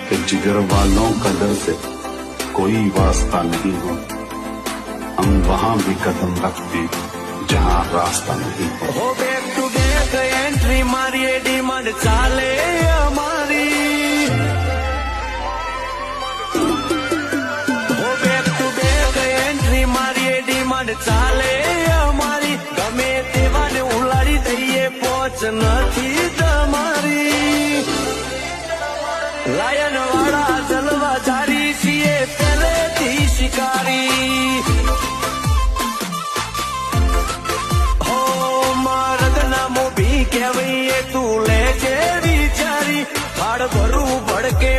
कि जिगर वालों का डर से कोई वास्ता नहीं हो, हम वहां भी कदम रखते जहां रास्ता नहीं हो। बैक टू बैक एंट्री मारिए डिमांड चाले हमारी, बैक टू बैक एंट्री मारिए डिमांड चाले हमारी, गमे तेवाने उलाड़ी दઈએ पહોंच નથી તમારી। લાયન વાળા જલવા જારી છીએ પહેલેથી શિકારી, હો મારદના મોભી કહેવાય તું લે છે વિચારી, હાડ ભરું ભડકે